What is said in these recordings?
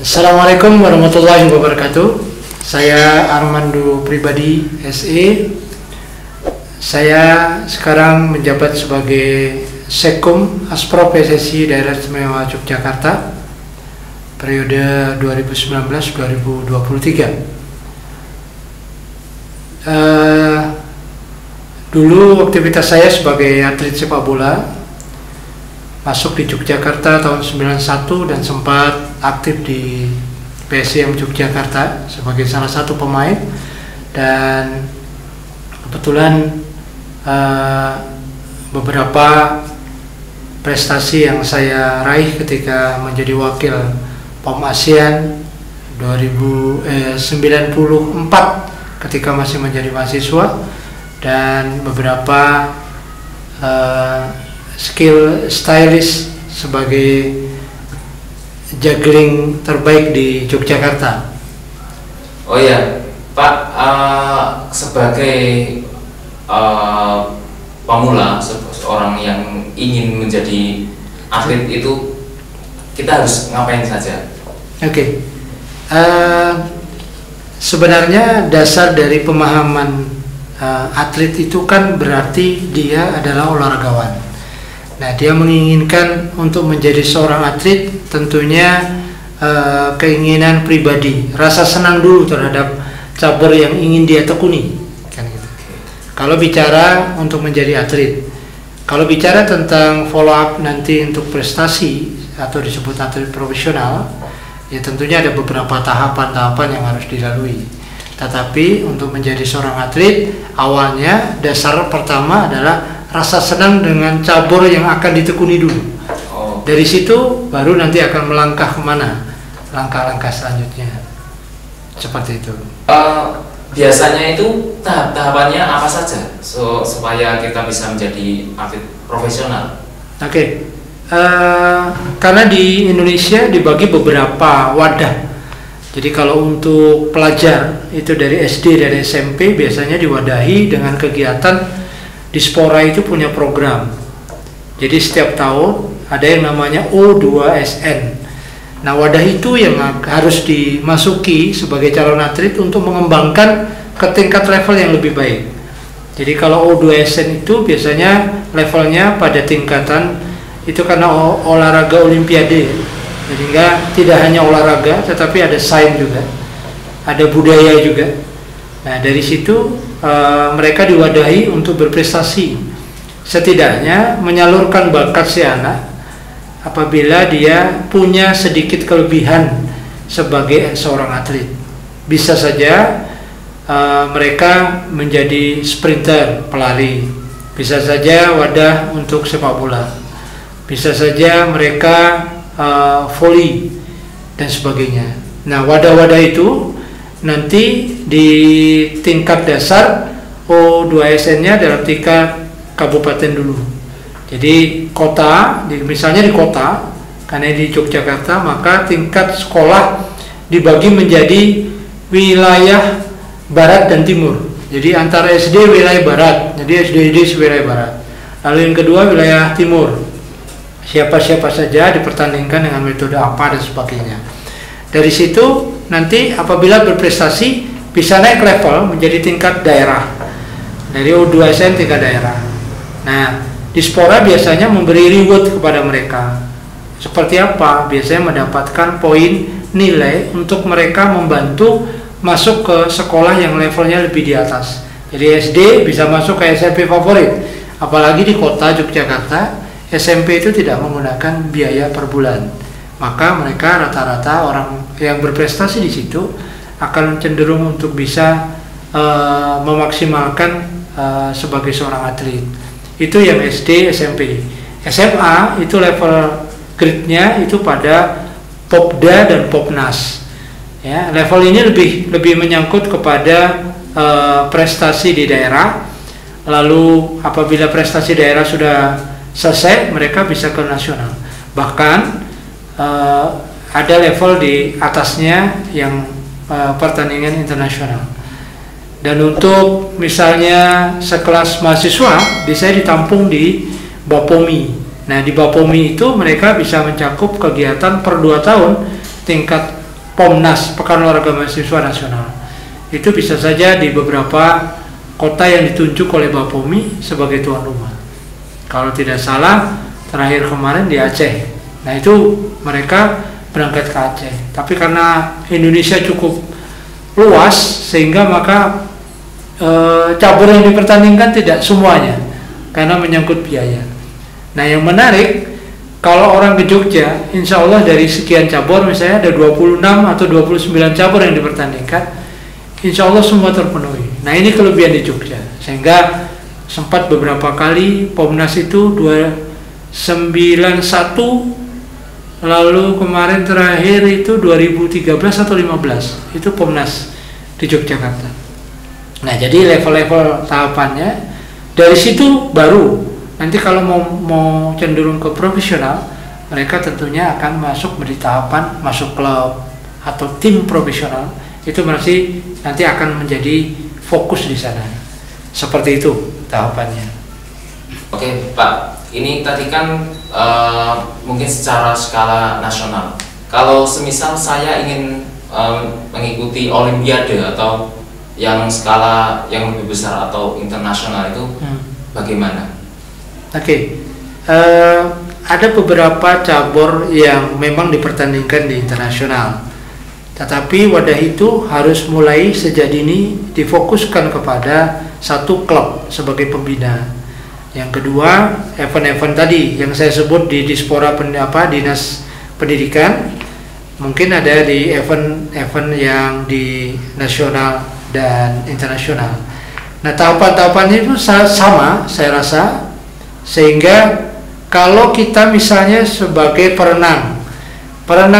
Assalamualaikum warahmatullahi wabarakatuh. Saya Armando Pribadi SE. Saya sekarang menjabat sebagai Sekum Asprov PSSI Daerah Istimewa Yogyakarta periode 2019-2023. Dulu aktivitas saya sebagai atlet sepak bola masuk di Yogyakarta tahun 91 dan sempat aktif di PSM Yogyakarta sebagai salah satu pemain, dan kebetulan beberapa prestasi yang saya raih ketika menjadi wakil POM ASEAN 94 ketika masih menjadi mahasiswa, dan beberapa skill stylist sebagai juggling terbaik di Yogyakarta. Oh ya, Pak, sebagai pemula, seorang yang ingin menjadi atlet itu kita harus ngapain saja? Oke. Sebenarnya dasar dari pemahaman atlet itu kan berarti dia adalah olahragawan. Nah, dia menginginkan untuk menjadi seorang atlet, tentunya keinginan pribadi, rasa senang dulu terhadap cabur yang ingin dia tekuni, kan gitu. Kalau bicara untuk menjadi atlet, kalau bicara tentang follow up nanti untuk prestasi atau disebut atlet profesional, ya tentunya ada beberapa tahapan-tahapan yang harus dilalui. Tetapi untuk menjadi seorang atlet, awalnya dasar pertama adalah rasa senang dengan cabur yang akan ditekuni dulu. Dari situ baru nanti akan melangkah kemana, langkah-langkah selanjutnya, seperti itu. Biasanya itu tahap-tahapannya apa saja supaya kita bisa menjadi atlet profesional? Oke. Karena di Indonesia dibagi beberapa wadah. Jadi kalau untuk pelajar itu dari SD dan SMP biasanya diwadahi dengan kegiatan Dispora. Itu punya program. Jadi setiap tahun ada yang namanya O2SN. Nah, wadah itu yang harus dimasuki sebagai calon atlet untuk mengembangkan ke tingkat level yang lebih baik. Jadi kalau O2SN itu biasanya levelnya pada tingkatan itu karena olahraga olimpiade. Jadi tidak hanya olahraga, tetapi ada sains juga, ada budaya juga. Nah, dari situ mereka diwadahi untuk berprestasi, setidaknya menyalurkan bakat si anak apabila dia punya sedikit kelebihan sebagai seorang atlet. Bisa saja mereka menjadi sprinter, pelari, bisa saja wadah untuk sepak bola, bisa saja mereka volley dan sebagainya. Nah, wadah-wadah itu nanti di tingkat dasar O2SN-nya dalam tingkat kabupaten dulu. Jadi kota, misalnya di kota, karena di Yogyakarta, maka tingkat sekolah dibagi menjadi wilayah barat dan timur. Jadi antara SD wilayah barat, jadi SD wilayah barat. Lalu yang kedua wilayah timur. Siapa-siapa saja dipertandingkan dengan metode apa dan sebagainya. Dari situ nanti apabila berprestasi bisa naik level menjadi tingkat daerah. Dari O2SN tingkat daerah. Nah, Dispora biasanya memberi reward kepada mereka. Seperti apa? Biasanya mendapatkan poin nilai untuk mereka membantu masuk ke sekolah yang levelnya lebih di atas. Jadi SD bisa masuk ke SMP favorit. Apalagi di kota Yogyakarta, SMP itu tidak menggunakan biaya per bulan. Maka mereka rata-rata orang yang berprestasi di situ akan cenderung untuk bisa memaksimalkan sebagai seorang atlet. Itu yang SD, SMP. SMA itu level grade-nya itu pada Popda dan Popnas. Ya, level ini lebih menyangkut kepada prestasi di daerah. Lalu apabila prestasi daerah sudah selesai, mereka bisa ke nasional. Bahkan ada level di atasnya yang pertandingan internasional. Dan untuk misalnya sekelas mahasiswa bisa ditampung di Bapomi. Nah, di Bapomi itu mereka bisa mencakup kegiatan per 2 tahun tingkat Pomnas, Pekan Olahraga Mahasiswa Nasional. Itu bisa saja di beberapa kota yang ditunjuk oleh Bapumi sebagai tuan rumah. Kalau tidak salah, terakhir kemarin di Aceh. Nah itu mereka berangkat ke Aceh. Tapi karena Indonesia cukup luas, sehingga maka cabur yang dipertandingkan tidak semuanya, karena menyangkut biaya. Nah yang menarik, kalau orang ke Jogja, insya Allah dari sekian cabur, misalnya ada 26 atau 29 cabur yang dipertandingkan, insya Allah semua terpenuhi. Nah ini kelebihan di Jogja, sehingga sempat beberapa kali Pomnas itu 291, lalu kemarin terakhir itu 2013 atau 15, itu Pomnas di Yogyakarta. Nah jadi level-level tahapannya, dari situ baru nanti kalau mau cenderung ke profesional, mereka tentunya akan masuk di tahapan masuk klub atau tim profesional. Itu masih nanti akan menjadi fokus di sana. Seperti itu tahapannya. Oke Pak, ini tadi kan mungkin secara skala nasional. Kalau semisal saya ingin mengikuti Olimpiade atau yang skala yang lebih besar atau internasional itu bagaimana? Oke, ada beberapa cabur yang memang dipertandingkan di internasional, tetapi wadah itu harus mulai sejak dini difokuskan kepada satu klub sebagai pembina. Yang kedua, event-event tadi yang saya sebut di Dispora Dinas Pendidikan, mungkin ada di event-event yang di nasional dan internasional. Nah tahapan-tahapannya itu sama saya rasa, sehingga kalau kita misalnya sebagai perenang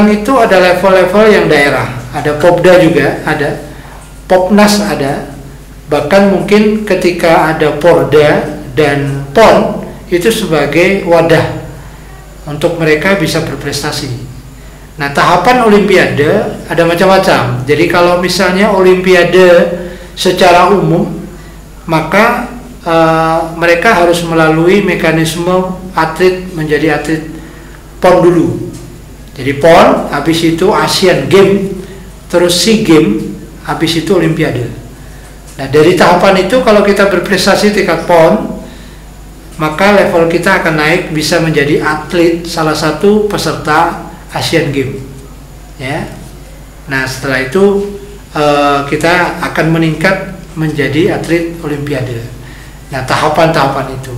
itu ada level-level yang daerah, ada Popda juga, ada Popnas ada, bahkan mungkin ketika ada Porda dan PON itu sebagai wadah untuk mereka bisa berprestasi. Nah tahapan Olimpiade ada macam-macam. Jadi kalau misalnya Olimpiade secara umum, maka mereka harus melalui mekanisme atlet menjadi atlet PON dulu. Jadi PON, habis itu Asian Games, terus SEA Games, habis itu Olimpiade. Nah dari tahapan itu kalau kita berprestasi tingkat PON, maka level kita akan naik bisa menjadi atlet salah satu peserta Asian Games. Ya. Nah setelah itu kita akan meningkat menjadi atlet Olimpiade. Nah tahapan-tahapan itu,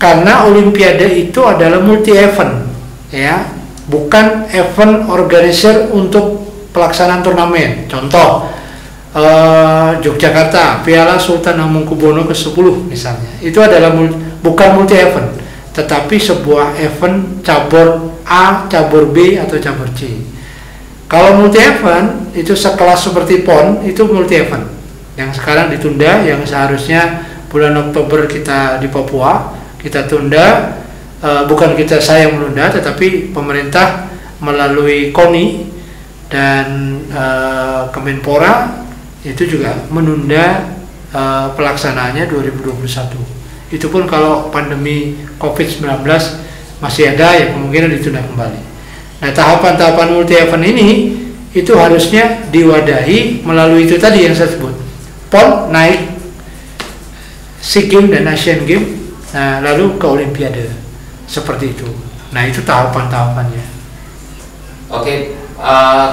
karena Olimpiade itu adalah multi event, ya, bukan event organizer untuk pelaksanaan turnamen. Contoh Yogyakarta Piala Sultan Hamengkubuwono ke-10 misalnya, itu adalah bukan multi event, tetapi sebuah event cabur A, cabur B atau cabur C. Kalau multi event itu sekelas seperti PON, itu multi event yang sekarang ditunda, yang seharusnya bulan Oktober kita di Papua, kita tunda. Bukan saya yang menunda, tetapi pemerintah melalui KONI dan Kemenpora itu juga menunda pelaksanaannya 2021. Itu pun kalau pandemi COVID-19 masih ada, ya kemungkinan ditunda kembali. Nah tahapan-tahapan multi event ini itu harusnya diwadahi melalui itu tadi yang saya sebut, PON naik, SEA Games dan Asian Games, nah lalu ke Olimpiade, seperti itu. Nah itu tahapan-tahapannya. Oke,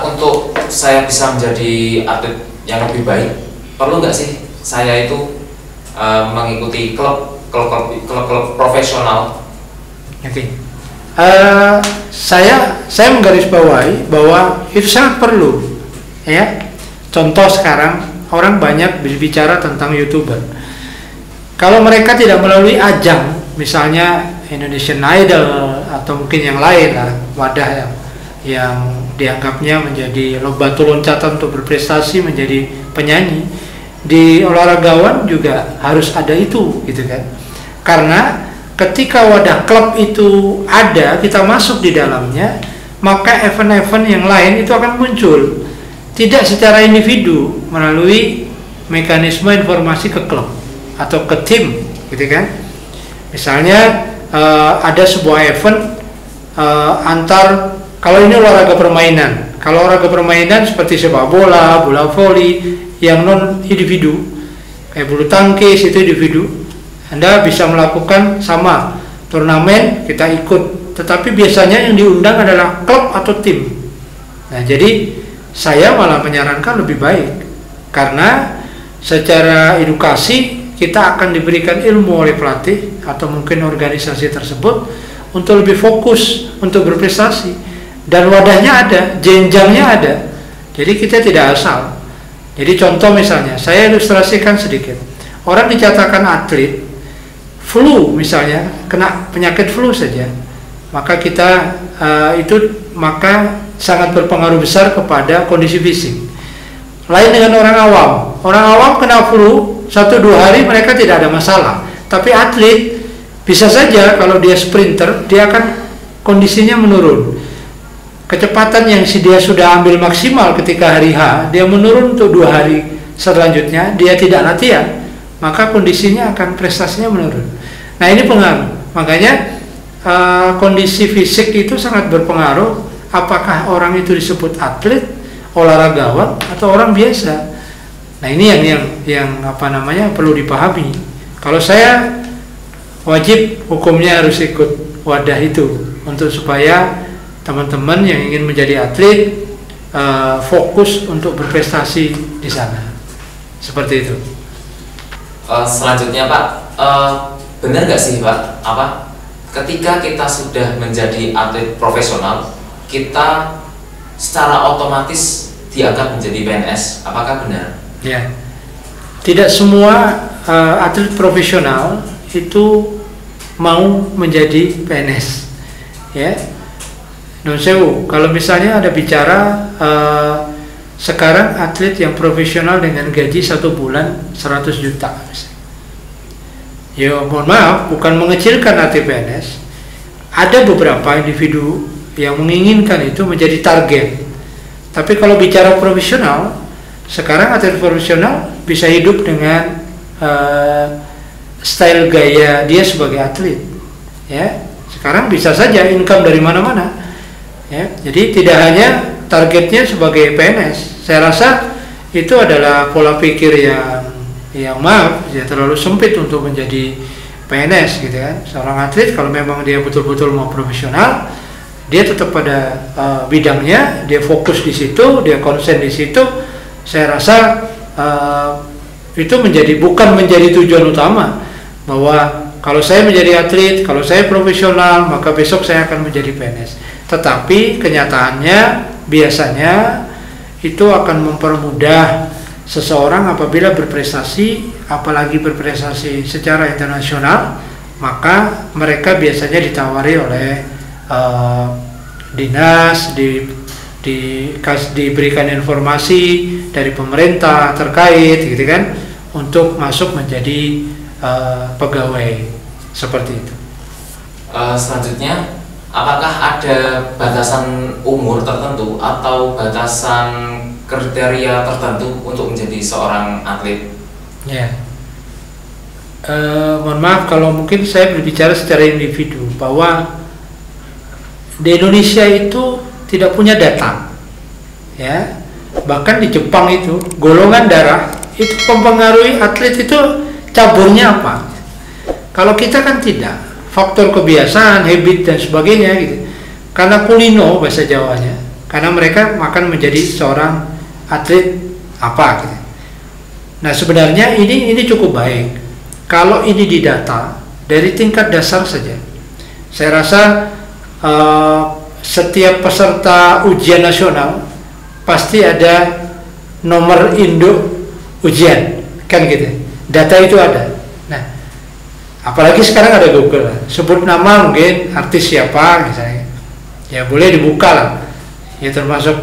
untuk saya bisa menjadi atlet yang lebih baik, perlu nggak sih saya itu mengikuti klub profesional? Oke. Saya menggarisbawahi bahwa itu sangat perlu, ya. Contoh sekarang orang banyak berbicara tentang YouTuber. Kalau mereka tidak melalui ajang, misalnya Indonesian Idol atau mungkin yang lain lah, wadah yang dianggapnya menjadi batu loncatan untuk berprestasi menjadi penyanyi, di olahragawan juga harus ada itu, gitu kan? Karena ketika wadah klub itu ada, kita masuk di dalamnya, maka event-event yang lain itu akan muncul, tidak secara individu, melalui mekanisme informasi ke klub atau ke tim, gitu kan? Misalnya ada sebuah event antar, kalau ini olahraga permainan, Kalau olahraga permainan seperti sepak bola, bola voli yang non individu, kayak bulu tangkis itu individu, Anda bisa melakukan sama turnamen, kita ikut. Tetapi biasanya yang diundang adalah klub atau tim. Nah, jadi saya malah menyarankan lebih baik, karena secara edukasi kita akan diberikan ilmu oleh pelatih atau mungkin organisasi tersebut untuk lebih fokus untuk berprestasi, dan wadahnya ada, jenjangnya ada. Jadi kita tidak asal. Jadi contoh misalnya, saya ilustrasikan sedikit. Orang dinyatakan atlet, flu misalnya, kena penyakit flu saja, maka kita maka sangat berpengaruh besar kepada kondisi fisik. Lain dengan orang awam. Orang awam kena flu 1-2 hari mereka tidak ada masalah. Tapi atlet bisa saja kalau dia sprinter, dia akan kondisinya menurun. Kecepatan yang dia sudah ambil maksimal ketika hari H, dia menurun untuk 2 hari selanjutnya, dia tidak latihan, maka kondisinya akan, prestasinya menurun. Nah, ini pengaruh. Makanya kondisi fisik itu sangat berpengaruh apakah orang itu disebut atlet, olahragawan, atau orang biasa. Nah, ini yang perlu dipahami. Kalau saya wajib hukumnya harus ikut wadah itu untuk supaya teman-teman yang ingin menjadi atlet fokus untuk berprestasi di sana. Seperti itu. Selanjutnya Pak, benar nggak sih Pak, ketika kita sudah menjadi atlet profesional, kita secara otomatis diangkat menjadi PNS? Apakah benar? Ya, tidak semua atlet profesional itu mau menjadi PNS. Ya, non sewu. Kalau misalnya ada bicara sekarang atlet yang profesional dengan gaji 1 bulan 100 juta. Ya, mohon maaf, bukan mengecilkan arti PNS. Ada beberapa individu yang menginginkan itu menjadi target. Tapi kalau bicara profesional, sekarang atlet profesional bisa hidup dengan style gaya dia sebagai atlet. Ya, sekarang bisa saja income dari mana-mana. Ya, jadi tidak hanya targetnya sebagai PNS. Saya rasa itu adalah pola pikir yang maaf ya, terlalu sempit untuk menjadi PNS gitu kan. Seorang atlet kalau memang dia betul-betul mau profesional, dia tetap pada bidangnya, dia fokus di situ, dia konsen di situ. Saya rasa itu bukan menjadi tujuan utama, bahwa kalau saya menjadi atlet, kalau saya profesional, maka besok saya akan menjadi PNS. Tetapi kenyataannya biasanya itu akan mempermudah seseorang apabila berprestasi, apalagi berprestasi secara internasional, maka mereka biasanya ditawari oleh dinas, diberikan informasi dari pemerintah terkait, gitu kan, untuk masuk menjadi pegawai seperti itu. Selanjutnya, apakah ada batasan umur tertentu atau batasan kriteria tertentu untuk menjadi seorang atlet? Ya, mohon maaf kalau mungkin saya berbicara secara individu, bahwa di Indonesia itu tidak punya data, ya. Bahkan di Jepang itu golongan darah itu mempengaruhi atlet itu caburnya apa. Kalau kita kan tidak, faktor kebiasaan, habit dan sebagainya gitu. Karena kulino bahasa Jawanya, karena mereka makan menjadi seorang atlet apa gitu. Nah, sebenarnya ini cukup baik kalau ini didata dari tingkat dasar saja. Saya rasa setiap peserta ujian nasional pasti ada nomor induk ujian, kan gitu. Data itu ada. Nah, apalagi sekarang ada Google, sebut nama mungkin artis siapa misalnya, ya boleh dibuka lah. Ya termasuk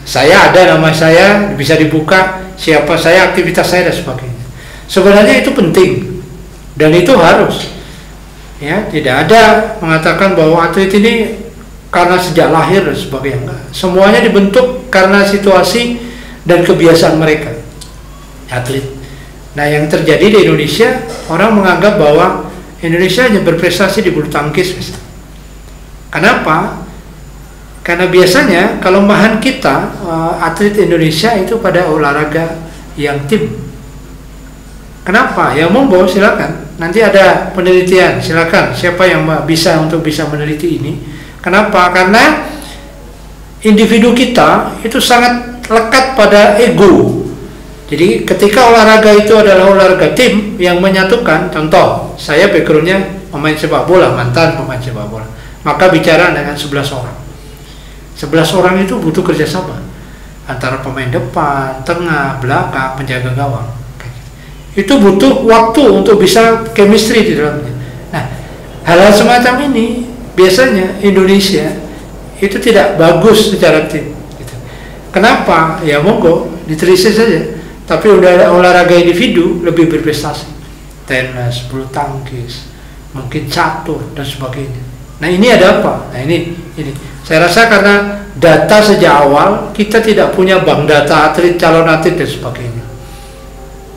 saya ada nama saya, bisa dibuka siapa saya, aktivitas saya dan sebagainya. Sebenarnya itu penting dan itu harus. Ya, tidak ada mengatakan bahwa atlet ini karena sejak lahir dan sebagainya. Enggak. Semuanya dibentuk karena situasi dan kebiasaan mereka. Atlet. Nah, yang terjadi di Indonesia, orang menganggap bahwa Indonesia hanya berprestasi di bulu tangkis misalnya. Kenapa? Karena biasanya kelemahan kita atlet Indonesia itu pada olahraga yang tim. Kenapa? Ya monggo silakan. Nanti ada penelitian, silakan. Siapa yang bisa meneliti ini? Kenapa? Karena individu kita itu sangat lekat pada ego. Jadi ketika olahraga itu adalah olahraga tim yang menyatukan, contoh, saya backgroundnya pemain sepak bola, mantan pemain sepak bola, maka bicara dengan 11 orang. 11 orang itu butuh kerjasama antara pemain depan, tengah, belakang, penjaga gawang. Itu butuh waktu untuk bisa chemistry di dalamnya. Nah, hal-hal semacam ini biasanya Indonesia itu tidak bagus secara tim. Gitu. Kenapa? Ya monggo ditelisik saja. Tapi olahraga individu lebih berprestasi. Tenis, bulu tangkis, mungkin catur dan sebagainya. Nah ini ada apa? Nah ini. Saya rasa karena data sejak awal kita tidak punya bank data atlet, calon atlet dan sebagainya.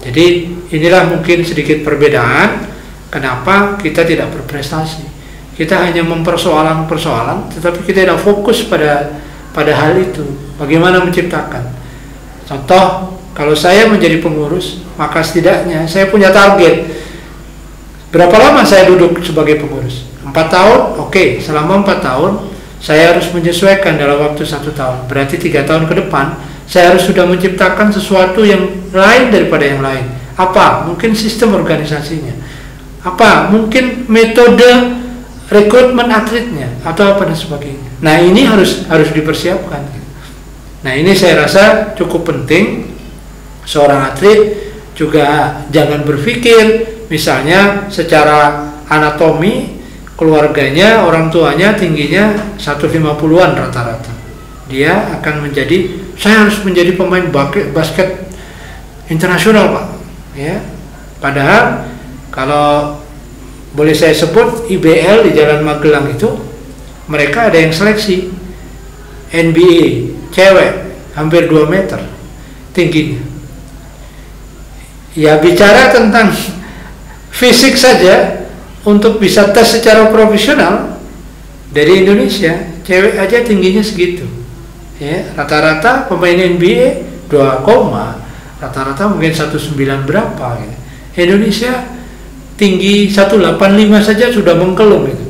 Jadi inilah mungkin sedikit perbedaan kenapa kita tidak berprestasi. Kita hanya mempersoalan persoalan, tetapi kita tidak fokus pada hal itu. Bagaimana menciptakan? Contoh, kalau saya menjadi pengurus, maka setidaknya saya punya target. Berapa lama saya duduk sebagai pengurus? 4 tahun? Oke, selama 4 tahun saya harus menyesuaikan dalam waktu 1 tahun. Berarti 3 tahun ke depan saya harus sudah menciptakan sesuatu yang lain daripada yang lain. Apa? Mungkin sistem organisasinya. Apa? Mungkin metode rekrutmen atletnya atau apa dan sebagainya. Nah ini harus dipersiapkan. Nah ini saya rasa cukup penting. Seorang atlet juga jangan berpikir misalnya secara anatomi keluarganya, orang tuanya tingginya 150-an rata-rata. Dia akan saya harus menjadi pemain basket internasional, Pak. Ya. Padahal kalau boleh saya sebut IBL di Jalan Magelang itu mereka ada yang seleksi NBA cewek hampir 2 meter tingginya. Ya bicara tentang fisik saja untuk bisa tes secara profesional dari Indonesia, cewek aja tingginya segitu. Ya, rata-rata pemain NBA 2, rata-rata mungkin 19 berapa gitu. Indonesia tinggi 185 saja sudah mengkelum itu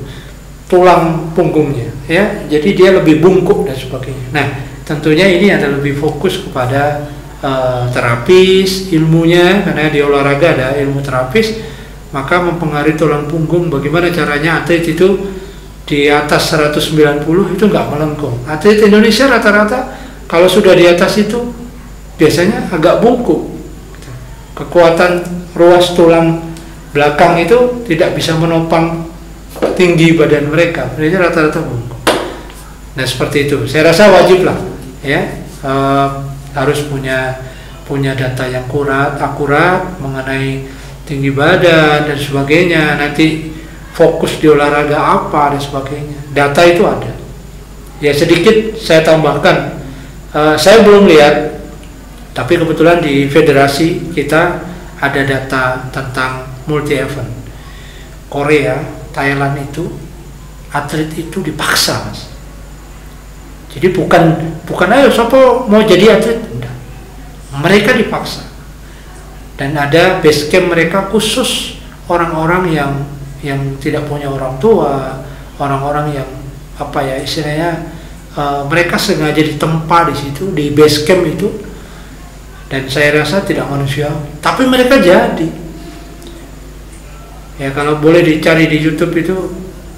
tulang punggungnya ya. Jadi dia lebih bungkuk dan sebagainya. Nah, tentunya ini ada lebih fokus kepada terapis ilmunya, karena di olahraga ada ilmu terapis, maka mempengaruhi tulang punggung. Bagaimana caranya atlet itu di atas 190 itu nggak melengkung. Atlet Indonesia rata-rata kalau sudah di atas itu biasanya agak bungkuk. Kekuatan ruas tulang belakang itu tidak bisa menopang tinggi badan mereka. Mereka rata-rata bungkuk. Nah seperti itu. Saya rasa wajib lah ya. Harus punya data yang akurat mengenai tinggi badan dan sebagainya. Nanti fokus di olahraga apa dan sebagainya. Data itu ada. Ya sedikit saya tambahkan. Saya belum lihat, tapi kebetulan di federasi kita ada data tentang multi event. Korea, Thailand itu atlet itu dipaksa, Mas. Jadi bukan ayo siapa mau jadi atlet, enggak. Mereka dipaksa. Dan ada base camp mereka khusus orang-orang yang tidak punya orang tua, orang-orang yang apa ya istilahnya mereka sengaja ditempa di situ di base camp itu. Dan saya rasa tidak manusiawi. Tapi mereka jadi. Ya kalau boleh dicari di YouTube itu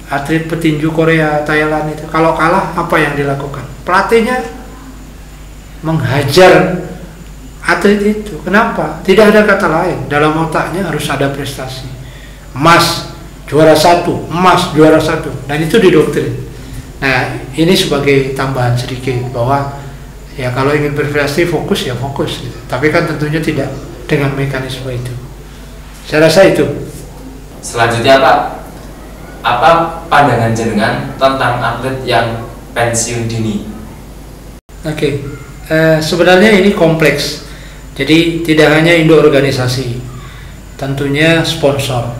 atlet petinju Korea, Thailand itu kalau kalah apa yang dilakukan? Pelatihnya menghajar atlet itu. Kenapa? Tidak ada kata lain. Dalam otaknya harus ada prestasi. Emas juara 1, emas juara 1. Dan itu didoktrin. Nah, ini sebagai tambahan sedikit bahwa ya kalau ingin berprestasi fokus ya fokus gitu. Tapi kan tentunya tidak dengan mekanisme itu. Saya rasa itu. Selanjutnya Pak, apa pandangan jenengan tentang atlet yang pensiun dini? Oke, sebenarnya ini kompleks. Jadi tidak hanya induk organisasi, tentunya sponsor.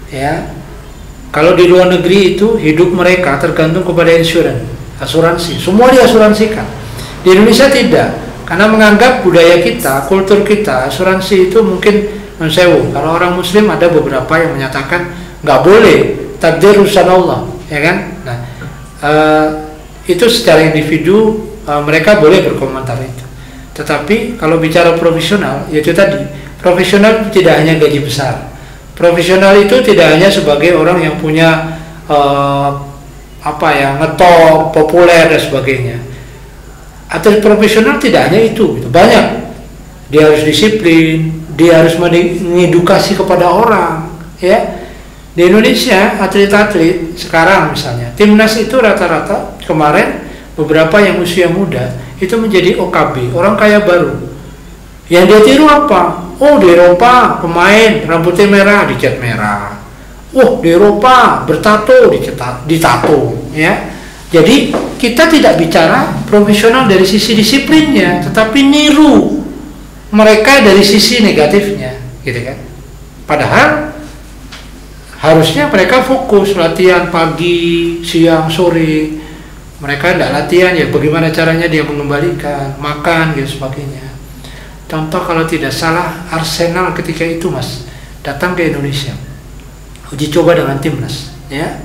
Ya, kalau di luar negeri itu hidup mereka tergantung kepada insurans. asuransi, semua diasuransikan. Di Indonesia tidak, karena menganggap budaya kita, kultur kita, asuransi itu mungkin mensewu. Kalau orang Muslim ada beberapa yang menyatakan nggak boleh, takdir urusan Allah, ya kan? Nah, itu secara individu mereka boleh berkomentar itu. Tetapi kalau bicara profesional, yaitu tadi, profesional tidak hanya gaji besar. Profesional itu tidak hanya sebagai orang yang punya ngetop, populer dan sebagainya. Atlet profesional tidak hanya itu, gitu. Banyak. Dia harus disiplin, dia harus mengedukasi kepada orang, ya. Di Indonesia atlet-atlet sekarang misalnya, timnas itu rata-rata kemarin beberapa yang usia muda itu menjadi OKB, orang kaya baru. Yang dia tiru apa? Oh, di Eropa pemain rambutnya merah dicat merah. Oh, di Eropa bertato ditato, ya. Jadi kita tidak bicara profesional dari sisi disiplinnya, tetapi niru mereka dari sisi negatifnya, gitu kan? Padahal harusnya mereka fokus latihan pagi, siang, sore. Mereka tidak latihan, ya bagaimana caranya dia mengembalikan, makan, dan sebagainya. Contoh kalau tidak salah, Arsenal ketika itu Mas datang ke Indonesia, uji coba dengan timnas, ya.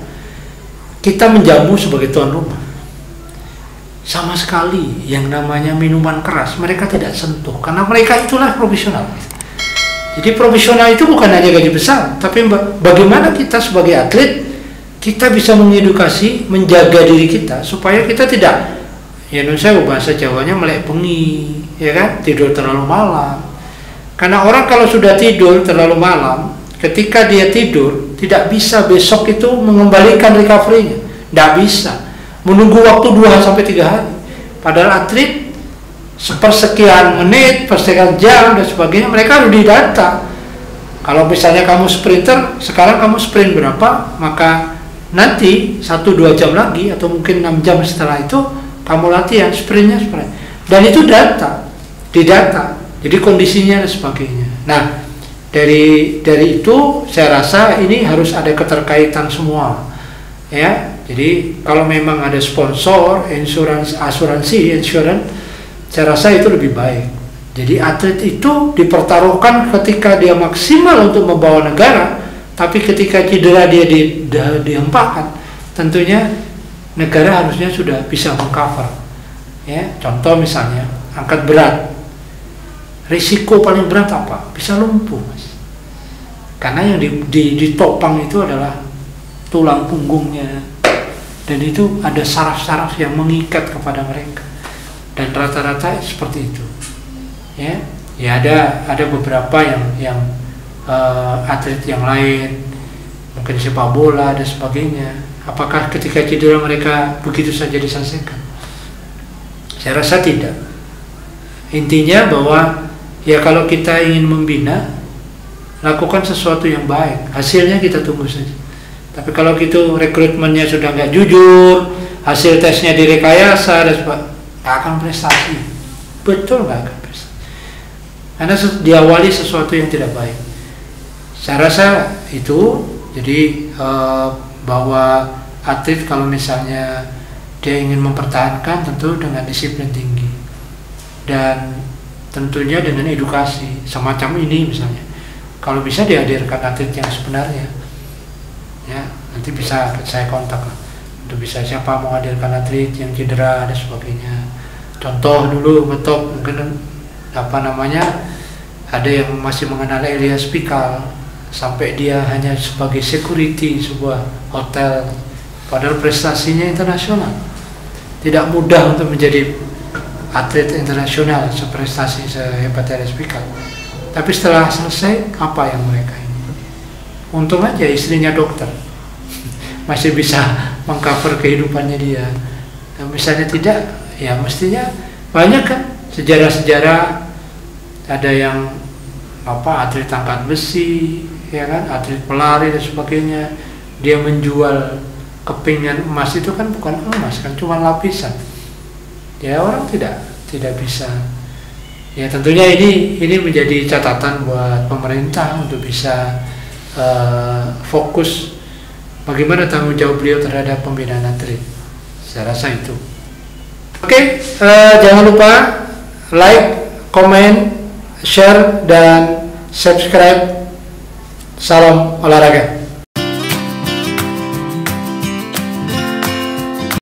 Kita menjamu sebagai tuan rumah. Sama sekali yang namanya minuman keras mereka tidak sentuh, karena mereka itulah profesional. Jadi profesional itu bukan hanya gaji besar, tapi bagaimana kita sebagai atlet kita bisa mengedukasi, menjaga diri kita supaya kita tidak, ya saya bahasa Jawanya melek bengi, ya kan, tidur terlalu malam. Karena orang kalau sudah tidur terlalu malam, ketika dia tidur tidak bisa besok itu mengembalikan recovery-nya, tidak bisa. Menunggu waktu 2-3 hari. Padahal atlet sepersekian menit, persekian jam dan sebagainya mereka harus didata. Kalau misalnya kamu sprinter, sekarang kamu sprint berapa, maka nanti 1-2 jam lagi atau mungkin 6 jam setelah itu kamu latihan sprintnya seperti. Dan itu didata. Jadi kondisinya dan sebagainya. Nah, dari itu saya rasa ini harus ada keterkaitan semua, ya. Jadi kalau memang ada sponsor, asuransi, saya rasa itu lebih baik. Jadi atlet itu dipertaruhkan ketika dia maksimal untuk membawa negara, tapi ketika cedera dia dihempaskan, tentunya negara harusnya sudah bisa mengcover. Ya, contoh misalnya angkat berat. Risiko paling berat apa? Bisa lumpuh, Mas. Karena yang ditopang itu adalah tulang punggungnya, dan itu ada saraf-saraf yang mengikat kepada mereka, dan rata-rata seperti itu. Ya ada beberapa yang atlet yang lain, mungkin sepak bola dan sebagainya. Apakah ketika cedera mereka begitu saja diselesaikan? Saya rasa tidak. Intinya bahwa ya kalau kita ingin membina, lakukan sesuatu yang baik, hasilnya kita tunggu saja. Tapi kalau gitu rekrutmennya sudah nggak jujur, hasil tesnya direkayasa dan sebagainya, nggak akan prestasi. Betul, nggak akan prestasi. Karena diawali sesuatu yang tidak baik. Saya rasa itu. Jadi bahwa atlet kalau misalnya dia ingin mempertahankan, tentu dengan disiplin tinggi dan tentunya dengan edukasi semacam ini. Misalnya kalau bisa dihadirkan atlet yang sebenarnya, ya nanti bisa saya kontak lah, untuk bisa siapa mau hadirkan atlet yang cedera dan sebagainya. Contoh dulu ngetop mungkin ada yang masih mengenal Elias Pikal sampai dia hanya sebagai security sebuah hotel, padahal prestasinya internasional. Tidak mudah untuk menjadi atlet internasional seprestasi sehebat Elias Pikal. Tapi setelah selesai, apa yang mereka ini? Untung aja istrinya dokter, masih bisa mengcover kehidupannya dia. Dan misalnya tidak, ya mestinya banyak kan sejarah-sejarah. Ada yang atlet angkat besi, ya kan, atlet pelari dan sebagainya. Dia menjual kepingan emas, itu kan bukan emas, kan cuma lapisan. Ya orang tidak bisa. Ya tentunya ini menjadi catatan buat pemerintah untuk bisa fokus bagaimana tanggung jawab beliau terhadap pembinaan atlet. Saya rasa itu. Oke, jangan lupa like, comment, share, dan subscribe. Salam olahraga.